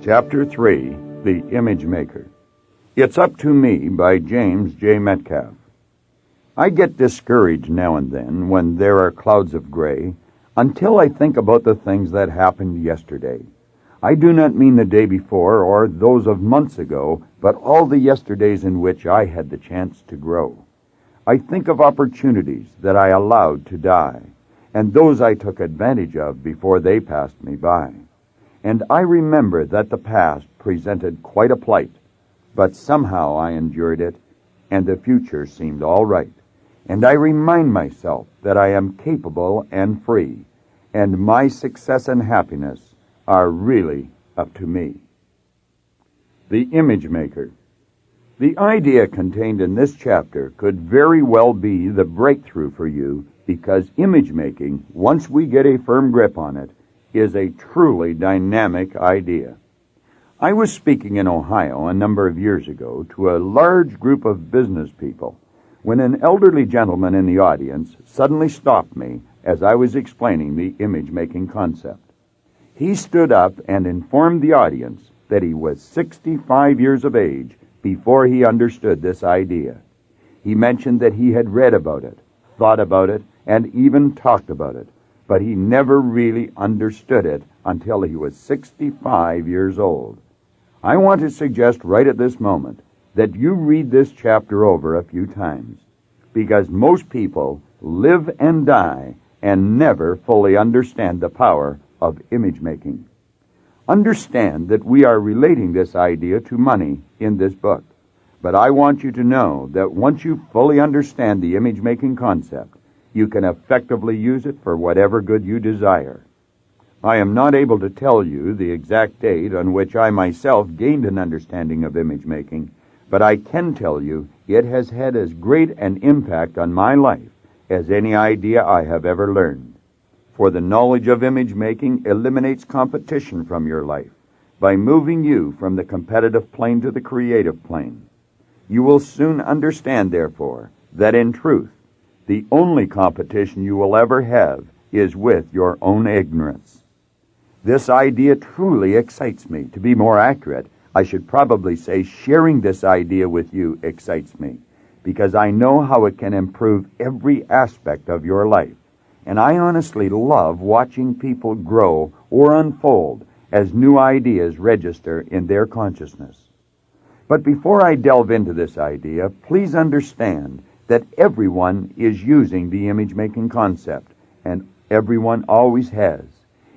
Chapter 3, The Image Maker. It's Up to Me by James J. Metcalf. I get discouraged now and then when there are clouds of gray until I think about the things that happened yesterday. I do not mean the day before or those of months ago, but all the yesterdays in which I had the chance to grow. I think of opportunities that I allowed to die, and those I took advantage of before they passed me by. And I remember that the past presented quite a plight, but somehow I endured it, and the future seemed all right. And I remind myself that I am capable and free, and my success and happiness are really up to me. The Image Maker. The idea contained in this chapter could very well be the breakthrough for you, because image making, once we get a firm grip on it, is a truly dynamic idea. I was speaking in Ohio a number of years ago to a large group of business people when an elderly gentleman in the audience suddenly stopped me as I was explaining the image-making concept. He stood up and informed the audience that he was 65 years of age before he understood this idea. He mentioned that he had read about it, thought about it, and even talked about it, but he never really understood it until he was 65 years old. I want to suggest right at this moment that you read this chapter over a few times, because most people live and die and never fully understand the power of image making. Understand that we are relating this idea to money in this book, but I want you to know that once you fully understand the image making concept, you can effectively use it for whatever good you desire. I am not able to tell you the exact date on which I myself gained an understanding of image making, but I can tell you it has had as great an impact on my life as any idea I have ever learned. For the knowledge of image making eliminates competition from your life by moving you from the competitive plane to the creative plane. You will soon understand, therefore, that in truth, the only competition you will ever have is with your own ignorance. This idea truly excites me. To be more accurate, I should probably say sharing this idea with you excites me, because I know how it can improve every aspect of your life. And I honestly love watching people grow or unfold as new ideas register in their consciousness. But before I delve into this idea, please understand that everyone is using the image-making concept, and everyone always has.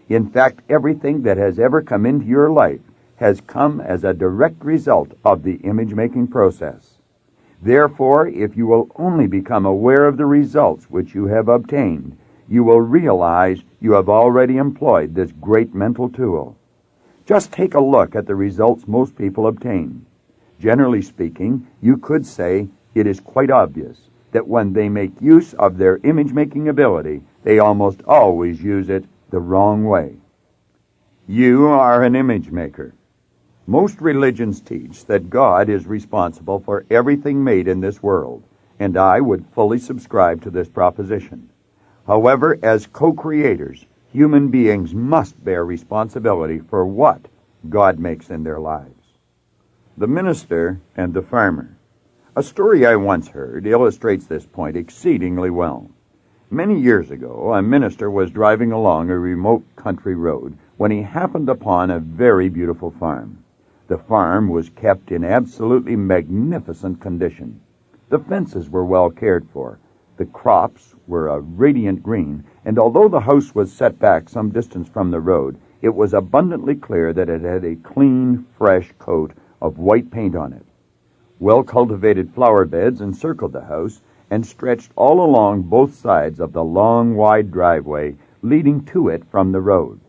In fact, everything that has ever come into your life has come as a direct result of the image-making process. Therefore, if you will only become aware of the results which you have obtained, you will realize you have already employed this great mental tool. Just take a look at the results most people obtain. Generally speaking, you could say it is quite obvious that when they make use of their image-making ability, they almost always use it the wrong way. You are an image maker. Most religions teach that God is responsible for everything made in this world, and I would fully subscribe to this proposition. However, as co-creators, human beings must bear responsibility for what God makes in their lives. The minister and the farmer. A story I once heard illustrates this point exceedingly well. Many years ago, a minister was driving along a remote country road when he happened upon a very beautiful farm. The farm was kept in absolutely magnificent condition. The fences were well cared for. The crops were a radiant green, and although the house was set back some distance from the road, it was abundantly clear that it had a clean, fresh coat of white paint on it. Well-cultivated flower beds encircled the house and stretched all along both sides of the long, wide driveway leading to it from the road.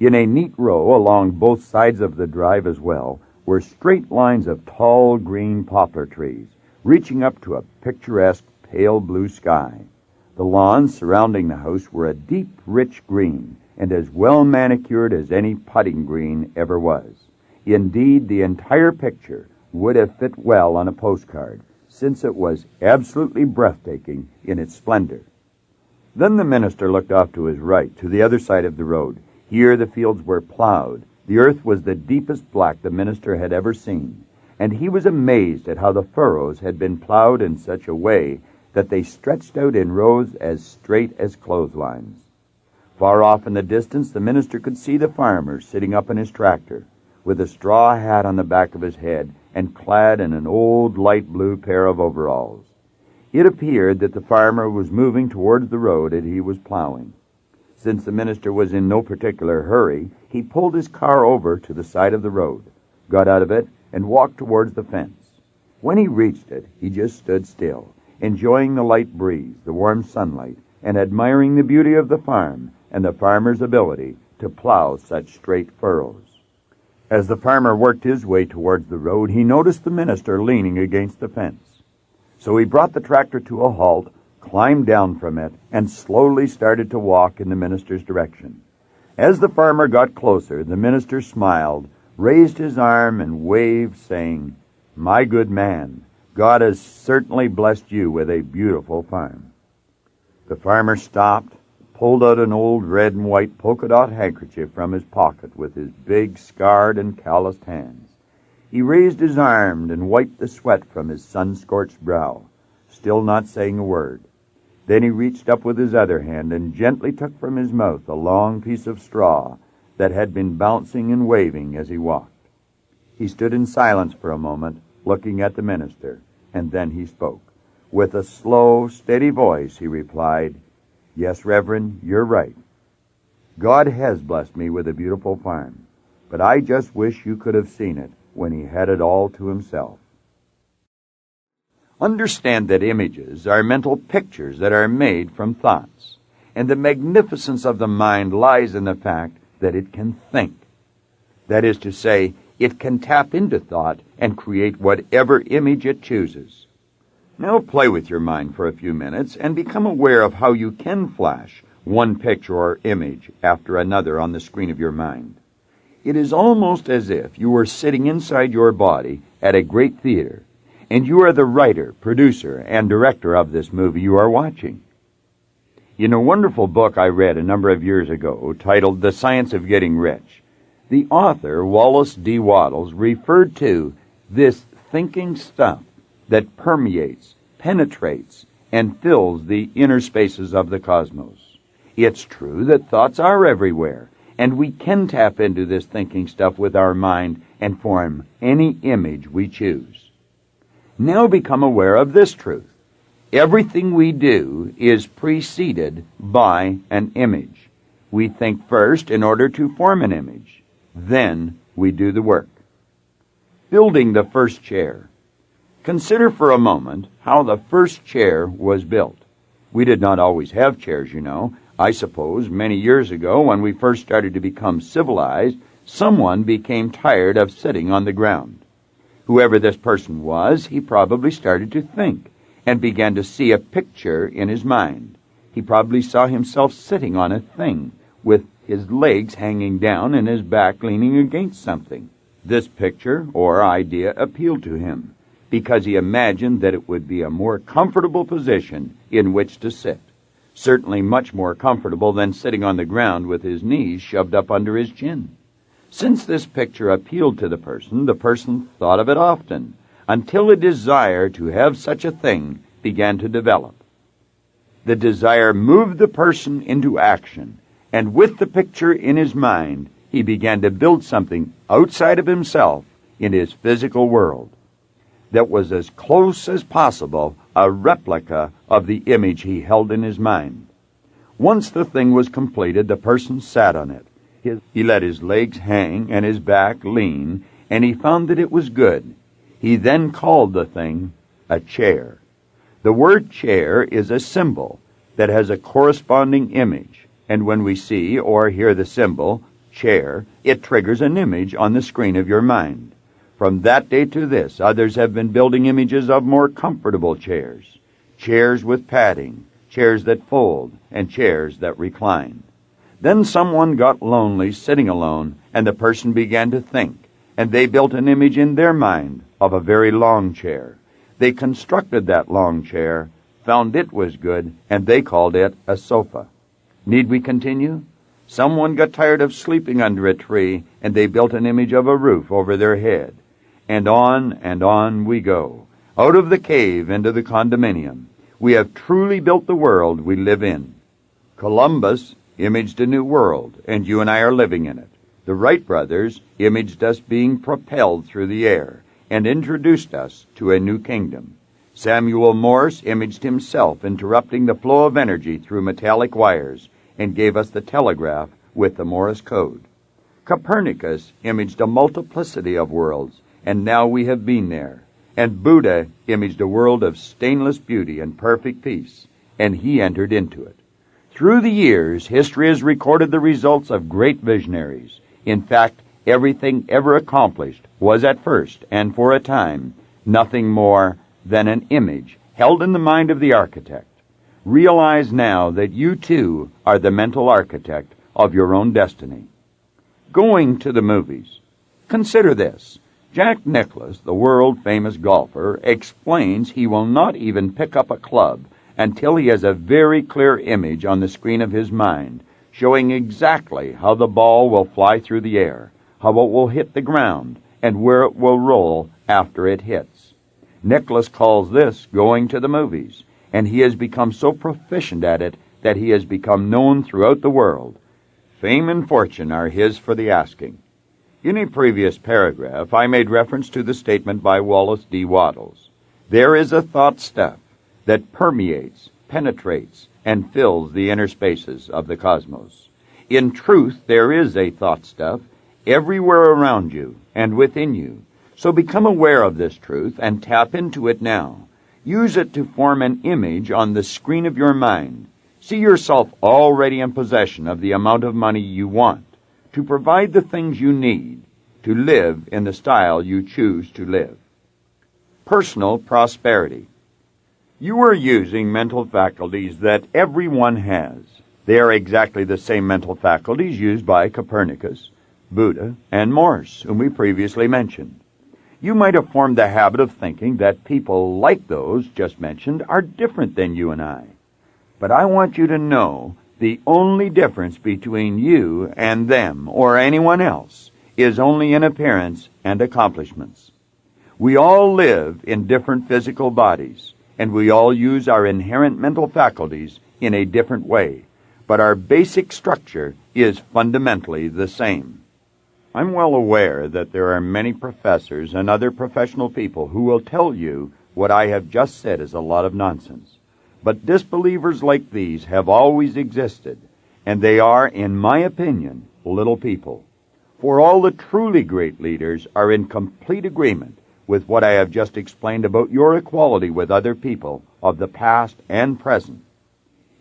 In a neat row along both sides of the drive as well were straight lines of tall green poplar trees, reaching up to a picturesque pale blue sky. The lawns surrounding the house were a deep, rich green, and as well manicured as any putting green ever was. Indeed, the entire picture would have fit well on a postcard, since it was absolutely breathtaking in its splendor. Then the minister looked off to his right, to the other side of the road. Here the fields were plowed, The earth was the deepest black the minister had ever seen, and he was amazed at how the furrows had been plowed in such a way that they stretched out in rows as straight as clotheslines. Far off in the distance, the minister could see the farmer sitting up in his tractor, with a straw hat on the back of his head and clad in an old light blue pair of overalls. It appeared that the farmer was moving towards the road that he was plowing. Since the minister was in no particular hurry, he pulled his car over to the side of the road, got out of it, and walked towards the fence. When he reached it, he just stood still, enjoying the light breeze, the warm sunlight, and admiring the beauty of the farm and the farmer's ability to plow such straight furrows. As the farmer worked his way towards the road, he noticed the minister leaning against the fence. So he brought the tractor to a halt, climbed down from it, and slowly started to walk in the minister's direction. As the farmer got closer, the minister smiled, raised his arm, and waved, saying, "My good man, God has certainly blessed you with a beautiful farm." The farmer stopped, pulled out an old red and white polka-dot handkerchief from his pocket with his big, scarred and calloused hands. He raised his arm and wiped the sweat from his sun-scorched brow, still not saying a word. Then he reached up with his other hand and gently took from his mouth a long piece of straw that had been bouncing and waving as he walked. He stood in silence for a moment, looking at the minister, and then he spoke. With a slow, steady voice, he replied, "Yes, Reverend, you're right. God has blessed me with a beautiful farm, but I just wish you could have seen it when he had it all to himself." Understand that images are mental pictures that are made from thoughts, and the magnificence of the mind lies in the fact that it can think. That is to say, it can tap into thought and create whatever image it chooses. Now play with your mind for a few minutes and become aware of how you can flash one picture or image after another on the screen of your mind. It is almost as if you were sitting inside your body at a great theater, and you are the writer, producer, and director of this movie you are watching. In a wonderful book I read a number of years ago titled The Science of Getting Rich, the author, Wallace D. Wattles, referred to this thinking stuff that permeates, penetrates, and fills the inner spaces of the cosmos. It's true that thoughts are everywhere, and we can tap into this thinking stuff with our mind and form any image we choose. Now become aware of this truth. Everything we do is preceded by an image. We think first in order to form an image. Then we do the work. Building the first chair. Consider for a moment how the first chair was built. We did not always have chairs, you know. I suppose many years ago, when we first started to become civilized, someone became tired of sitting on the ground. Whoever this person was, he probably started to think and began to see a picture in his mind. He probably saw himself sitting on a thing with his legs hanging down and his back leaning against something. This picture or idea appealed to him because he imagined that it would be a more comfortable position in which to sit. Certainly much more comfortable than sitting on the ground with his knees shoved up under his chin. Since this picture appealed to the person thought of it often, until a desire to have such a thing began to develop. The desire moved the person into action, and with the picture in his mind, he began to build something outside of himself in his physical world that was as close as possible a replica of the image he held in his mind. Once the thing was completed, the person sat on it. He let his legs hang and his back lean, and he found that it was good. He then called the thing a chair. The word chair is a symbol that has a corresponding image, and when we see or hear the symbol, chair, it triggers an image on the screen of your mind. From that day to this, others have been building images of more comfortable chairs, chairs with padding, chairs that fold, and chairs that recline. Then someone got lonely sitting alone, and the person began to think, and they built an image in their mind of a very long chair. They constructed that long chair, found it was good, and they called it a sofa. Need we continue? Someone got tired of sleeping under a tree, and they built an image of a roof over their head. And on we go, out of the cave into the condominium. We have truly built the world we live in. Columbus imaged a new world, and you and I are living in it. The Wright brothers imaged us being propelled through the air and introduced us to a new kingdom. Samuel Morse imaged himself interrupting the flow of energy through metallic wires and gave us the telegraph with the Morse code. Copernicus imaged a multiplicity of worlds, and now we have been there. And Buddha imaged a world of stainless beauty and perfect peace, and he entered into it. Through the years, history has recorded the results of great visionaries. In fact, everything ever accomplished was at first, and for a time, nothing more than an image held in the mind of the architect. Realize now that you too are the mental architect of your own destiny. Going to the movies. Consider this. Jack Nicklaus, the world-famous golfer, explains he will not even pick up a club until he has a very clear image on the screen of his mind, showing exactly how the ball will fly through the air, how it will hit the ground, and where it will roll after it hits. Nicklaus calls this going to the movies, and he has become so proficient at it that he has become known throughout the world. Fame and fortune are his for the asking. In a previous paragraph, I made reference to the statement by Wallace D. Wattles. There is a thought stuff that permeates, penetrates, and fills the inner spaces of the cosmos. In truth, there is a thought stuff everywhere around you and within you. So become aware of this truth and tap into it now. Use it to form an image on the screen of your mind. See yourself already in possession of the amount of money you want, to provide the things you need, to live in the style you choose to live. Personal prosperity. You are using mental faculties that everyone has. They are exactly the same mental faculties used by Copernicus, Buddha, and Morse, whom we previously mentioned. You might have formed the habit of thinking that people like those just mentioned are different than you and I. But I want you to know the only difference between you and them or anyone else is only in appearance and accomplishments. We all live in different physical bodies, and we all use our inherent mental faculties in a different way, but our basic structure is fundamentally the same. I'm well aware that there are many professors and other professional people who will tell you what I have just said is a lot of nonsense. But disbelievers like these have always existed, and they are, in my opinion, little people. For all the truly great leaders are in complete agreement with what I have just explained about your equality with other people of the past and present.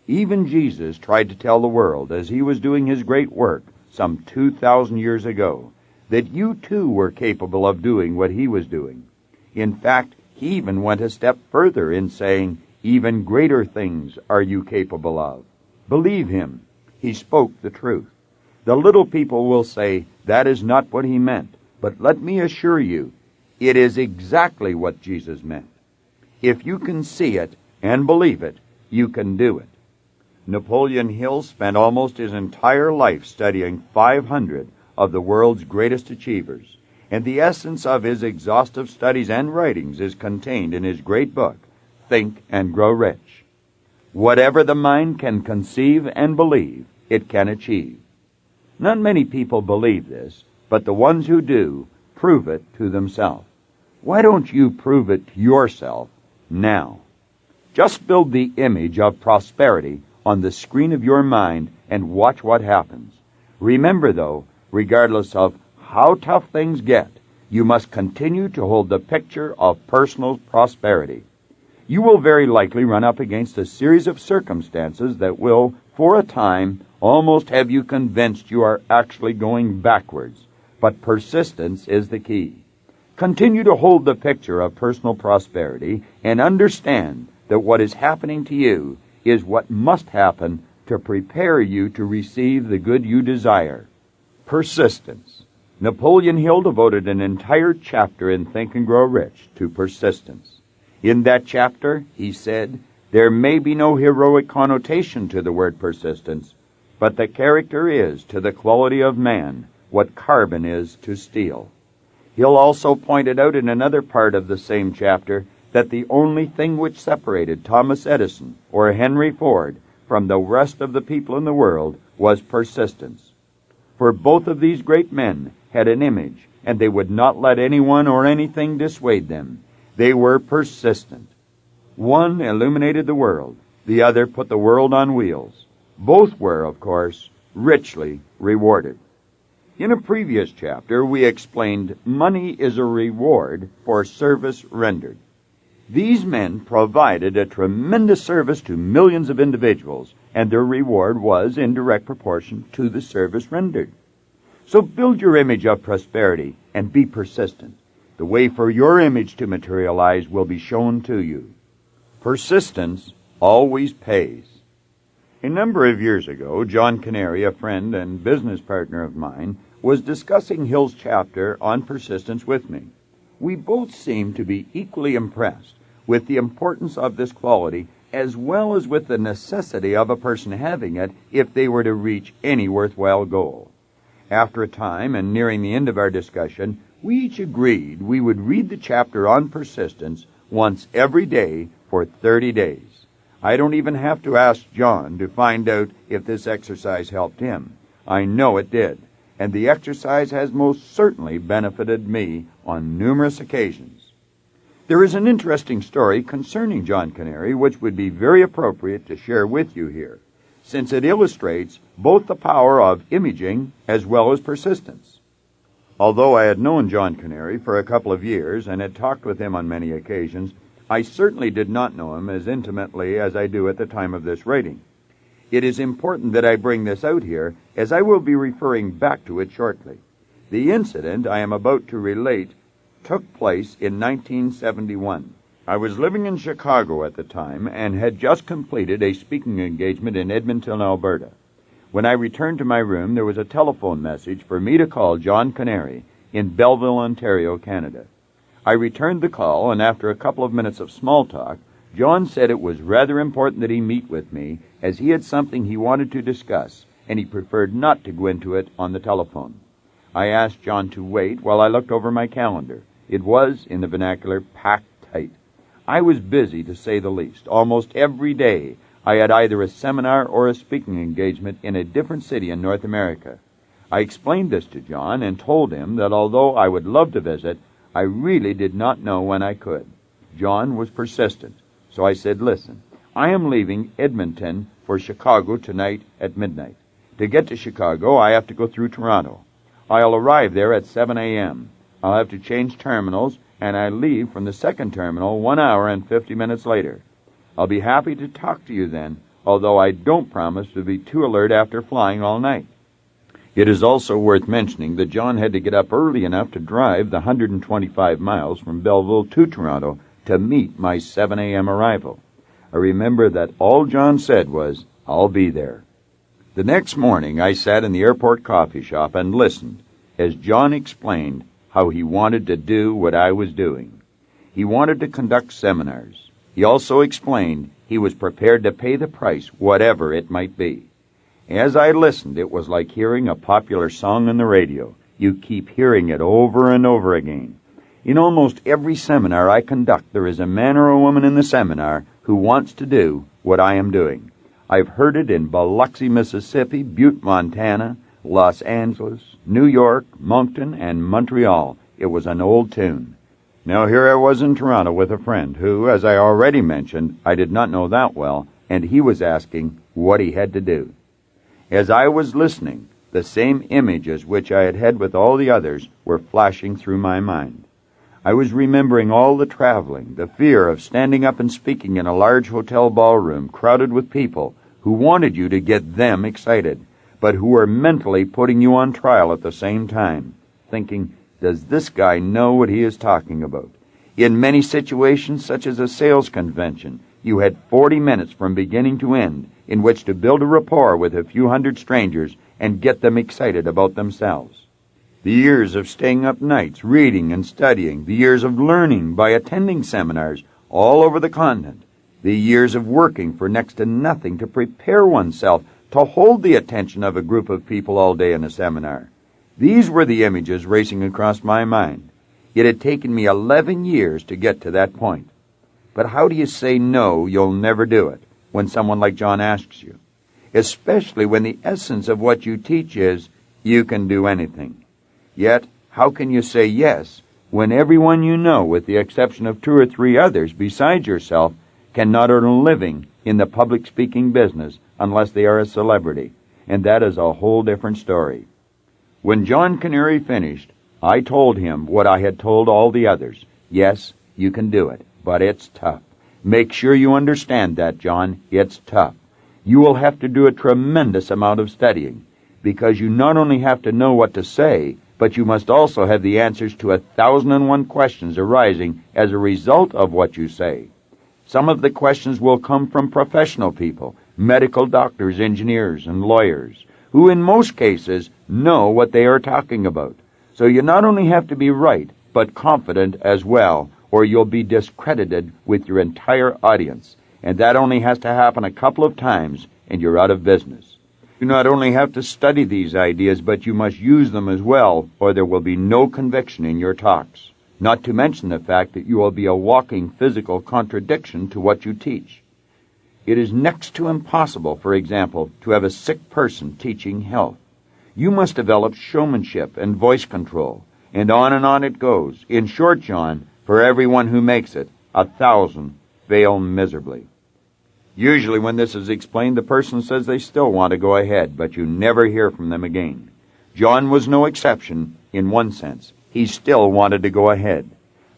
Even Jesus tried to tell the world, as he was doing his great work some 2,000 years ago, that you too were capable of doing what he was doing. In fact, he even went a step further in saying, even greater things are you capable of. Believe him. He spoke the truth. The little people will say, that is not what he meant. But let me assure you, it is exactly what Jesus meant. If you can see it and believe it, you can do it. Napoleon Hill spent almost his entire life studying 500 of the world's greatest achievers, and the essence of his exhaustive studies and writings is contained in his great book, Think and Grow Rich. Whatever the mind can conceive and believe, it can achieve. Not many people believe this, but the ones who do prove it to themselves. Why don't you prove it to yourself now? Just build the image of prosperity on the screen of your mind and watch what happens. Remember, though, regardless of how tough things get, you must continue to hold the picture of personal prosperity. You will very likely run up against a series of circumstances that will, for a time, almost have you convinced you are actually going backwards. But persistence is the key. Continue to hold the picture of personal prosperity and understand that what is happening to you is what must happen to prepare you to receive the good you desire. Persistence. Napoleon Hill devoted an entire chapter in Think and Grow Rich to persistence. In that chapter, he said, there may be no heroic connotation to the word persistence, but the character is to the quality of man what carbon is to steel. He'll also point it out in another part of the same chapter that the only thing which separated Thomas Edison or Henry Ford from the rest of the people in the world was persistence. For both of these great men had an image, and they would not let anyone or anything dissuade them. They were persistent. One illuminated the world, the other put the world on wheels. Both were, of course, richly rewarded. In a previous chapter, we explained money is a reward for service rendered. These men provided a tremendous service to millions of individuals, and their reward was in direct proportion to the service rendered. So build your image of prosperity and be persistent. The way for your image to materialize will be shown to you. Persistence always pays. A number of years ago, John Canary, a friend and business partner of mine, was discussing Hill's chapter on persistence with me. We both seemed to be equally impressed with the importance of this quality as well as with the necessity of a person having it if they were to reach any worthwhile goal. After a time and nearing the end of our discussion, we each agreed we would read the chapter on persistence once every day for 30 days. I don't even have to ask John to find out if this exercise helped him. I know it did, and the exercise has most certainly benefited me on numerous occasions. There is an interesting story concerning John Canary which would be very appropriate to share with you here, since it illustrates both the power of imaging as well as persistence. Although I had known John Canary for a couple of years and had talked with him on many occasions, I certainly did not know him as intimately as I do at the time of this writing. It is important that I bring this out here, as I will be referring back to it shortly. The incident I am about to relate took place in 1971. I was living in Chicago at the time and had just completed a speaking engagement in Edmonton, Alberta. When I returned to my room, there was a telephone message for me to call John Canary in Belleville, Ontario, Canada. I returned the call, and after a couple of minutes of small talk, John said it was rather important that he meet with me, as he had something he wanted to discuss, and he preferred not to go into it on the telephone. I asked John to wait while I looked over my calendar. It was, in the vernacular, packed tight. I was busy, to say the least. Almost every day I had either a seminar or a speaking engagement in a different city in North America. I explained this to John and told him that although I would love to visit, I really did not know when I could. John was persistent, so I said, "Listen, I am leaving Edmonton for Chicago tonight at midnight. To get to Chicago, I have to go through Toronto. I'll arrive there at 7 a.m. I'll have to change terminals, and I leave from the second terminal 1 hour and 50 minutes later. I'll be happy to talk to you then, although I don't promise to be too alert after flying all night." It is also worth mentioning that John had to get up early enough to drive the 125 miles from Belleville to Toronto to meet my 7 a.m. arrival. I remember that all John said was, "I'll be there." The next morning I sat in the airport coffee shop and listened as John explained how he wanted to do what I was doing. He wanted to conduct seminars. He also explained he was prepared to pay the price, whatever it might be. As I listened, it was like hearing a popular song on the radio. You keep hearing it over and over again. In almost every seminar I conduct, there is a man or a woman in the seminar who wants to do what I am doing. I've heard it in Biloxi, Mississippi, Butte, Montana, Los Angeles, New York, Moncton, and Montreal. It was an old tune. Now here I was in Toronto with a friend who, as I already mentioned, I did not know that well, and he was asking what he had to do. As I was listening, the same images which I had had with all the others were flashing through my mind. I was remembering all the traveling, the fear of standing up and speaking in a large hotel ballroom crowded with people who wanted you to get them excited, but who were mentally putting you on trial at the same time, thinking, "Does this guy know what he is talking about?" In many situations, such as a sales convention, you had 40 minutes from beginning to end in which to build a rapport with a few hundred strangers and get them excited about themselves. The years of staying up nights, reading and studying, the years of learning by attending seminars all over the continent, the years of working for next to nothing to prepare oneself to hold the attention of a group of people all day in a seminar. These were the images racing across my mind. It had taken me 11 years to get to that point. But how do you say no, you'll never do it, when someone like John asks you? Especially when the essence of what you teach is, you can do anything. Yet, how can you say yes when everyone you know, with the exception of 2 or 3 others besides yourself, cannot earn a living in the public speaking business unless they are a celebrity? And that is a whole different story. When John Canary finished, I told him what I had told all the others. Yes, you can do it, but it's tough. Make sure you understand that, John. It's tough. You will have to do a tremendous amount of studying, because you not only have to know what to say, but you must also have the answers to 1,001 questions arising as a result of what you say. Some of the questions will come from professional people, medical doctors, engineers, and lawyers, who in most cases know what they are talking about. So you not only have to be right, but confident as well, or you'll be discredited with your entire audience. And that only has to happen a couple of times, and you're out of business. You not only have to study these ideas, but you must use them as well, or there will be no conviction in your talks. Not to mention the fact that you will be a walking physical contradiction to what you teach. It is next to impossible, for example, to have a sick person teaching health. You must develop showmanship and voice control, and on it goes. In short, John, for everyone who makes it, 1,000 fail miserably. Usually when this is explained, the person says they still want to go ahead, but you never hear from them again. John was no exception in one sense. He still wanted to go ahead.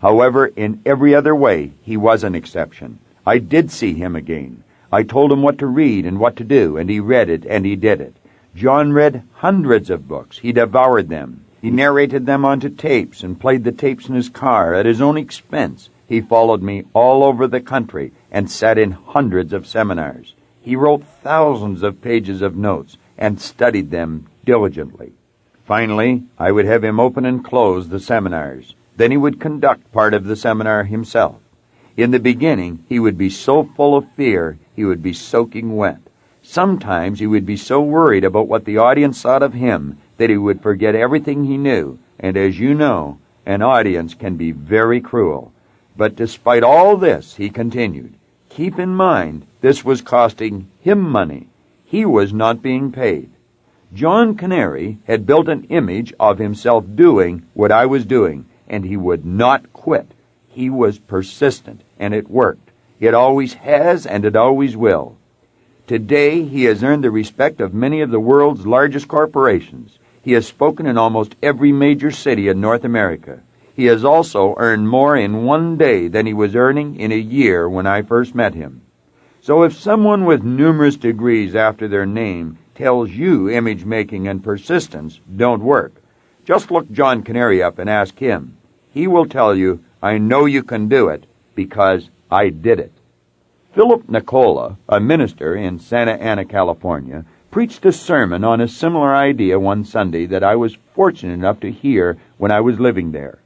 However, in every other way, he was an exception. I did see him again. I told him what to read and what to do, and he read it and he did it. John read hundreds of books. He devoured them. He narrated them onto tapes and played the tapes in his car at his own expense. He followed me all over the country and sat in hundreds of seminars. He wrote thousands of pages of notes and studied them diligently. Finally, I would have him open and close the seminars. Then he would conduct part of the seminar himself. In the beginning, he would be so full of fear, he would be soaking wet. Sometimes he would be so worried about what the audience thought of him that he would forget everything he knew. And as you know, an audience can be very cruel. But despite all this, he continued. Keep in mind, this was costing him money. He was not being paid. John Canary had built an image of himself doing what I was doing, and he would not quit. He was persistent, and it worked. It always has, and it always will. Today, he has earned the respect of many of the world's largest corporations. He has spoken in almost every major city in North America. He has also earned more in one day than he was earning in a year when I first met him. So if someone with numerous degrees after their name tells you image-making and persistence don't work, just look John Canary up and ask him. He will tell you, I know you can do it because I did it. Philip Nicola, a minister in Santa Ana, California, preached a sermon on a similar idea one Sunday that I was fortunate enough to hear when I was living there.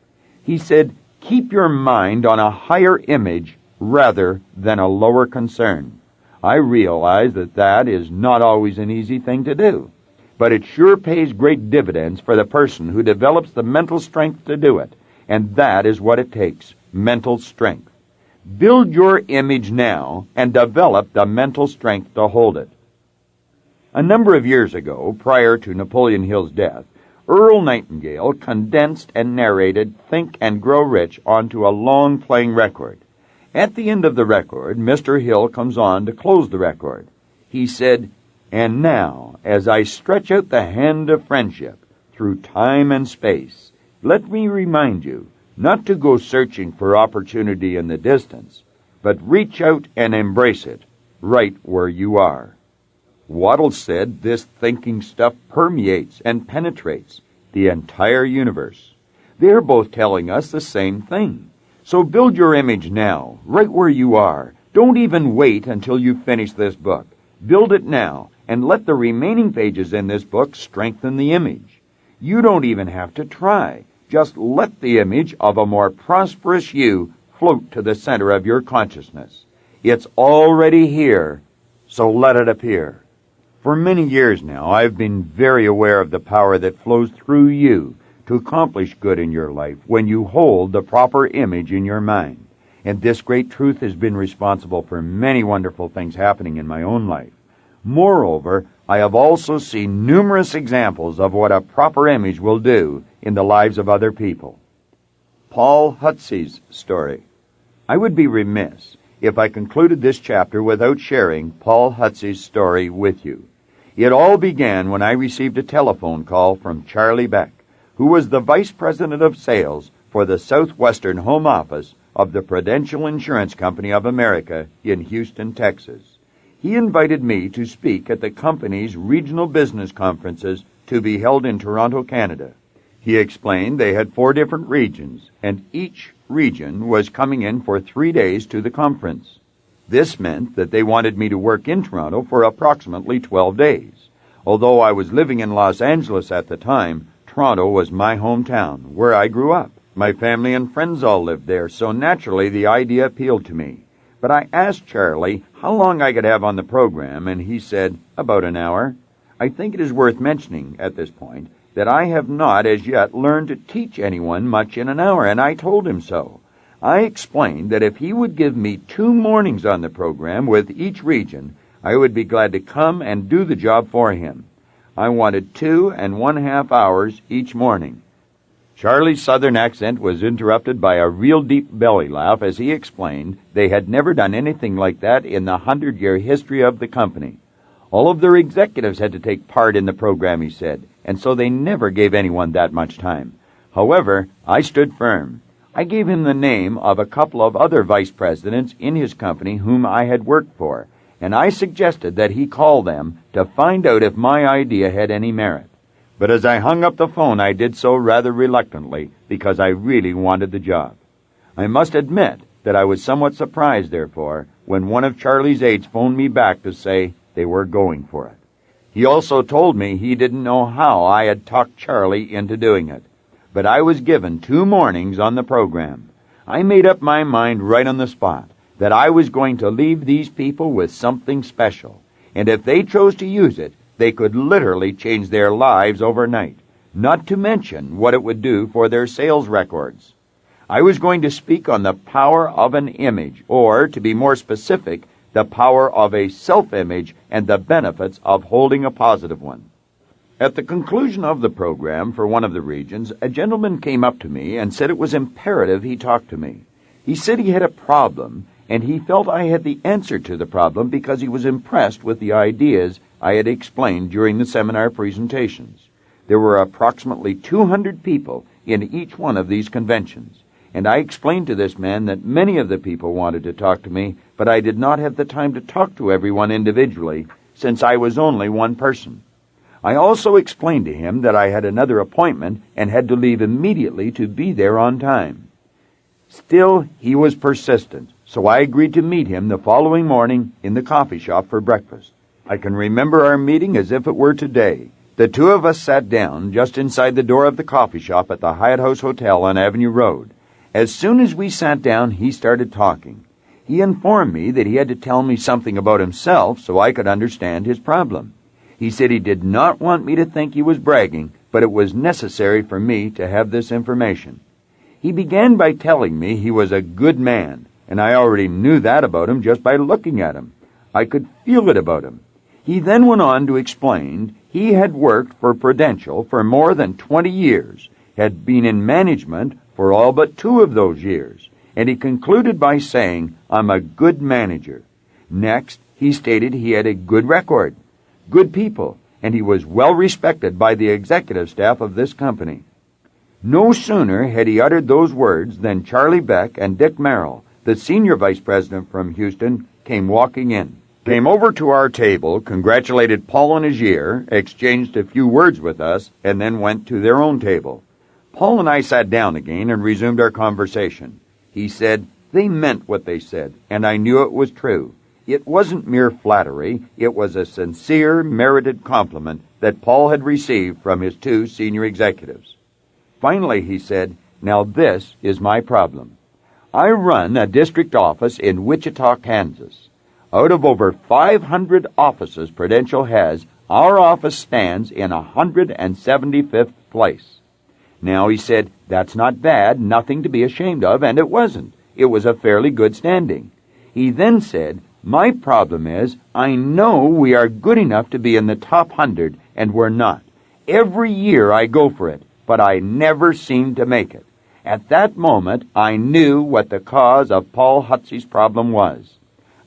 He said, keep your mind on a higher image rather than a lower concern. I realize that that is not always an easy thing to do, but it sure pays great dividends for the person who develops the mental strength to do it, and that is what it takes, mental strength. Build your image now and develop the mental strength to hold it. A number of years ago, prior to Napoleon Hill's death, Earl Nightingale condensed and narrated Think and Grow Rich onto a long-playing record. At the end of the record, Mr. Hill comes on to close the record. He said, And now, as I stretch out the hand of friendship through time and space, let me remind you not to go searching for opportunity in the distance, but reach out and embrace it right where you are. Waddell said this thinking stuff permeates and penetrates the entire universe. They're both telling us the same thing. So build your image now, right where you are. Don't even wait until you finish this book. Build it now, and let the remaining pages in this book strengthen the image. You don't even have to try. Just let the image of a more prosperous you float to the center of your consciousness. It's already here, so let it appear. For many years now, I've been very aware of the power that flows through you to accomplish good in your life when you hold the proper image in your mind. And this great truth has been responsible for many wonderful things happening in my own life. Moreover, I have also seen numerous examples of what a proper image will do in the lives of other people. Paul Hutsey's story. I would be remiss if I concluded this chapter without sharing Paul Hutsey's story with you. It all began when I received a telephone call from Charlie Beck, who was the Vice President of Sales for the Southwestern Home Office of the Prudential Insurance Company of America in Houston, Texas. He invited me to speak at the company's regional business conferences to be held in Toronto, Canada. He explained they had 4 different regions, and each region was coming in for 3 days to the conference. This meant that they wanted me to work in Toronto for approximately 12 days. Although I was living in Los Angeles at the time, Toronto was my hometown, where I grew up. My family and friends all lived there, so naturally the idea appealed to me. But I asked Charlie how long I could have on the program, and he said, about an hour. I think it is worth mentioning at this point that I have not as yet learned to teach anyone much in an hour, and I told him so. I explained that if he would give me 2 mornings on the program with each region, I would be glad to come and do the job for him. I wanted 2.5 hours each morning. Charlie's southern accent was interrupted by a real deep belly laugh as he explained they had never done anything like that in the 100-year history of the company. All of their executives had to take part in the program, he said, and so they never gave anyone that much time. However, I stood firm. I gave him the name of a couple of other vice presidents in his company whom I had worked for, and I suggested that he call them to find out if my idea had any merit. But as I hung up the phone, I did so rather reluctantly because I really wanted the job. I must admit that I was somewhat surprised, therefore, when one of Charlie's aides phoned me back to say they were going for it. He also told me he didn't know how I had talked Charlie into doing it. But I was given 2 mornings on the program. I made up my mind right on the spot that I was going to leave these people with something special, and if they chose to use it, they could literally change their lives overnight, not to mention what it would do for their sales records. I was going to speak on the power of an image, or, to be more specific, the power of a self-image and the benefits of holding a positive one. At the conclusion of the program for one of the regions, a gentleman came up to me and said it was imperative he talk to me. He said he had a problem, and he felt I had the answer to the problem because he was impressed with the ideas I had explained during the seminar presentations. There were approximately 200 people in each one of these conventions, and I explained to this man that many of the people wanted to talk to me, but I did not have the time to talk to everyone individually since I was only one person. I also explained to him that I had another appointment and had to leave immediately to be there on time. Still, he was persistent, so I agreed to meet him the following morning in the coffee shop for breakfast. I can remember our meeting as if it were today. The 2 of us sat down just inside the door of the coffee shop at the Hyatt House Hotel on Avenue Road. As soon as we sat down, he started talking. He informed me that he had to tell me something about himself so I could understand his problem. He said he did not want me to think he was bragging, but it was necessary for me to have this information. He began by telling me he was a good man, and I already knew that about him just by looking at him. I could feel it about him. He then went on to explain he had worked for Prudential for more than 20 years, had been in management for all but 2 of those years, and he concluded by saying, "I'm a good manager." Next, he stated he had a good record, good people, and he was well respected by the executive staff of this company. No sooner had he uttered those words than Charlie Beck and Dick Merrill, the senior vice president from Houston, came walking in. Came over to our table, congratulated Paul on his year, exchanged a few words with us, and then went to their own table. Paul and I sat down again and resumed our conversation. He said they meant what they said, and I knew it was true. It wasn't mere flattery. It was a sincere, merited compliment that Paul had received from his 2 senior executives. Finally, he said, "Now this is my problem. I run a district office in Wichita, Kansas. Out of over 500 offices Prudential has, our office stands in 175th place. Now, he said, that's not bad, nothing to be ashamed of, and it wasn't. It was a fairly good standing. He then said, my problem is, I know we are good enough to be in the top 100, and we're not. Every year I go for it, but I never seem to make it. At that moment, I knew what the cause of Paul Hutsey's problem was.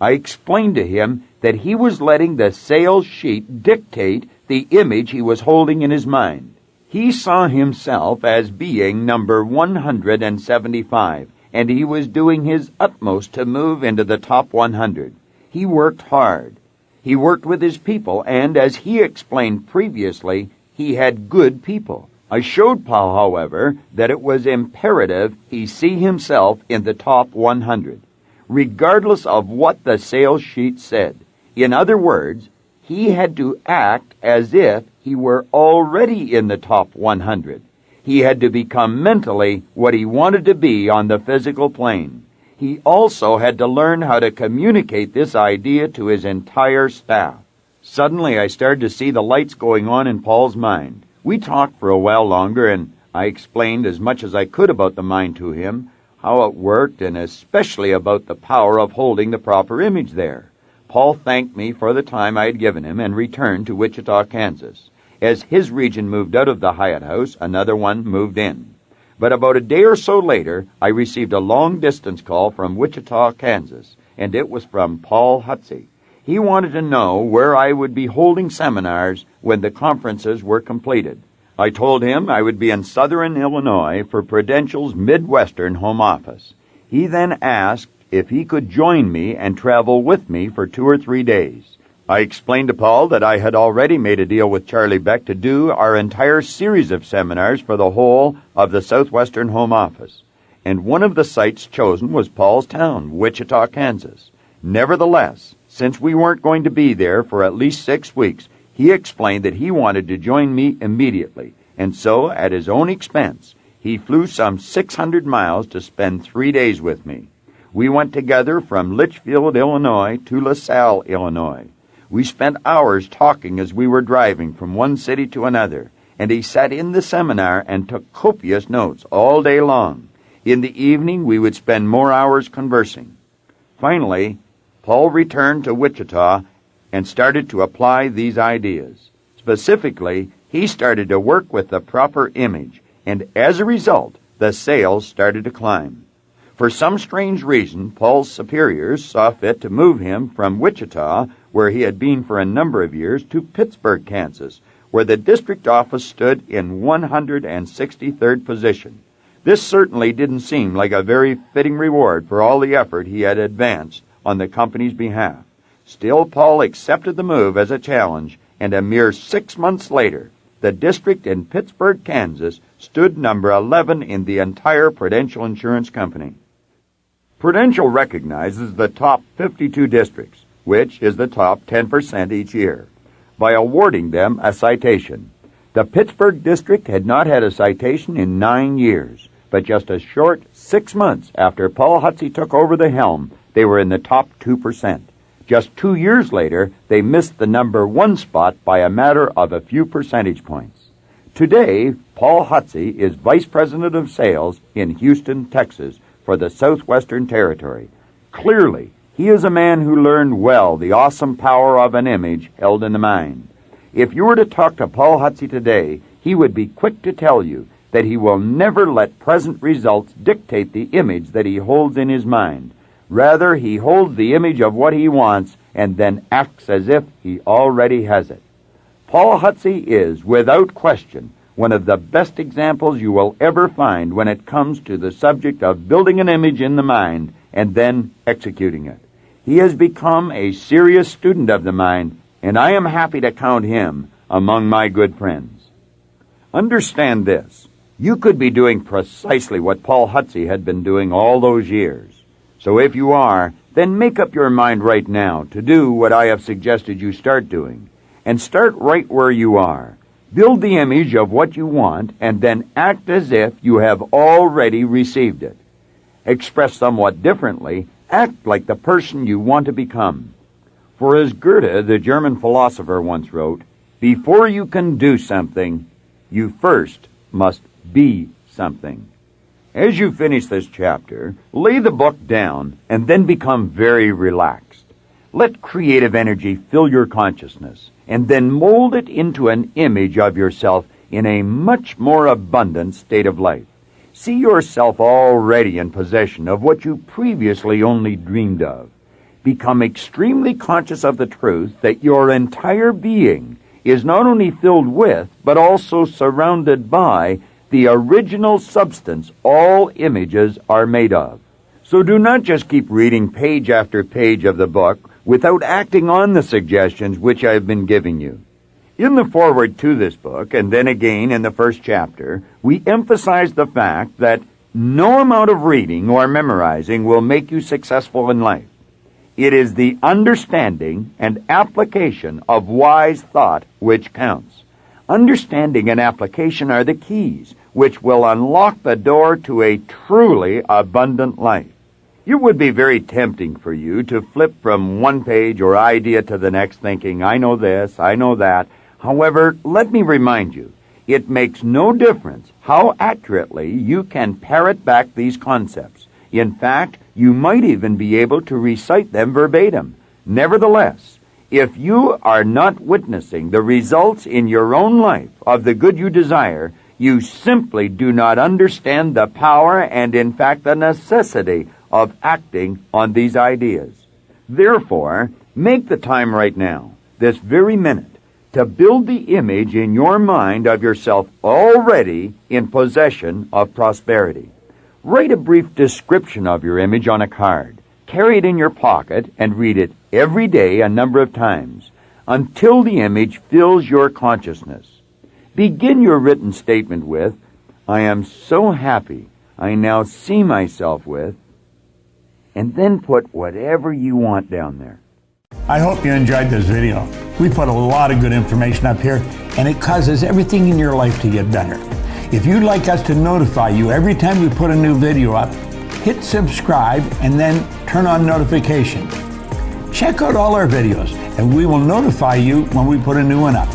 I explained to him that he was letting the sales sheet dictate the image he was holding in his mind. He saw himself as being number 175, and he was doing his utmost to move into the top 100. He worked hard. He worked with his people, and as he explained previously, he had good people. I showed Paul, however, that it was imperative he see himself in the top 100, regardless of what the sales sheet said. In other words, he had to act as if he were already in the top 100. He had to become mentally what he wanted to be on the physical plane. He also had to learn how to communicate this idea to his entire staff. Suddenly, I started to see the lights going on in Paul's mind. We talked for a while longer, and I explained as much as I could about the mind to him, how it worked, and especially about the power of holding the proper image there. Paul thanked me for the time I had given him and returned to Wichita, Kansas. As his region moved out of the Hyatt House, another one moved in. But about a day or so later, I received a long-distance call from Wichita, Kansas, and it was from Paul Hutsey. He wanted to know where I would be holding seminars when the conferences were completed. I told him I would be in Southern Illinois for Prudential's Midwestern home office. He then asked if he could join me and travel with me for 2 or 3 days. I explained to Paul that I had already made a deal with Charlie Beck to do our entire series of seminars for the whole of the Southwestern home office, and one of the sites chosen was Paul's town, Wichita, Kansas. Nevertheless, since we weren't going to be there for at least 6 weeks, he explained that he wanted to join me immediately, and so, at his own expense, he flew some 600 miles to spend 3 days with me. We went together from Litchfield, Illinois to LaSalle, Illinois. We spent hours talking as we were driving from one city to another, and he sat in the seminar and took copious notes all day long. In the evening, we would spend more hours conversing. Finally, Paul returned to Wichita and started to apply these ideas. Specifically, he started to work with the proper image, and as a result, the sales started to climb. For some strange reason, Paul's superiors saw fit to move him from Wichita, where he had been for a number of years, to Pittsburgh, Kansas, where the district office stood in 163rd position. This certainly didn't seem like a very fitting reward for all the effort he had advanced on the company's behalf. Still, Paul accepted the move as a challenge, and a mere 6 months later, the district in Pittsburgh, Kansas, stood number 11 in the entire Prudential Insurance Company. Prudential recognizes the top 52 districts, which is the top 10% each year, by awarding them a citation. The Pittsburgh district had not had a citation in 9 years, but just a short 6 months after Paul Hutsey took over the helm, they were in the top 2%. Just 2 years later, they missed the number 1 spot by a matter of a few percentage points. Today, Paul Hutsey is Vice President of Sales in Houston, Texas, for the Southwestern Territory. Clearly, he is a man who learned well the awesome power of an image held in the mind. If you were to talk to Paul Hutsey today, he would be quick to tell you that he will never let present results dictate the image that he holds in his mind. Rather, he holds the image of what he wants and then acts as if he already has it. Paul Hutsey is, without question, one of the best examples you will ever find when it comes to the subject of building an image in the mind and then executing it. He has become a serious student of the mind, and I am happy to count him among my good friends. Understand this. You could be doing precisely what Paul Hutsey had been doing all those years. So if you are, then make up your mind right now to do what I have suggested you start doing. And start right where you are. Build the image of what you want, and then act as if you have already received it. Expressed somewhat differently, act like the person you want to become. For as Goethe, the German philosopher, once wrote, before you can do something, you first must be something. As you finish this chapter, lay the book down and then become very relaxed. Let creative energy fill your consciousness and then mold it into an image of yourself in a much more abundant state of life. See yourself already in possession of what you previously only dreamed of. Become extremely conscious of the truth that your entire being is not only filled with, but also surrounded by, the original substance all images are made of. So do not just keep reading page after page of the book without acting on the suggestions which I have been giving you. In the foreword to this book, and then again in the first chapter, we emphasize the fact that no amount of reading or memorizing will make you successful in life. It is the understanding and application of wise thought which counts. Understanding and application are the keys which will unlock the door to a truly abundant life. It would be very tempting for you to flip from one page or idea to the next thinking, I know this, I know that. However, let me remind you, it makes no difference how accurately you can parrot back these concepts. In fact, you might even be able to recite them verbatim. Nevertheless, if you are not witnessing the results in your own life of the good you desire, you simply do not understand the power and, in fact, the necessity of acting on these ideas. Therefore, make the time right now, this very minute, to build the image in your mind of yourself already in possession of prosperity. Write a brief description of your image on a card. Carry it in your pocket and read it every day a number of times until the image fills your consciousness. Begin your written statement with, I am so happy I now see myself with, and then put whatever you want down there. I hope you enjoyed this video. We put a lot of good information up here, and it causes everything in your life to get better. If you'd like us to notify you every time we put a new video up, hit subscribe and then turn on notifications. Check out all our videos, and we will notify you when we put a new one up.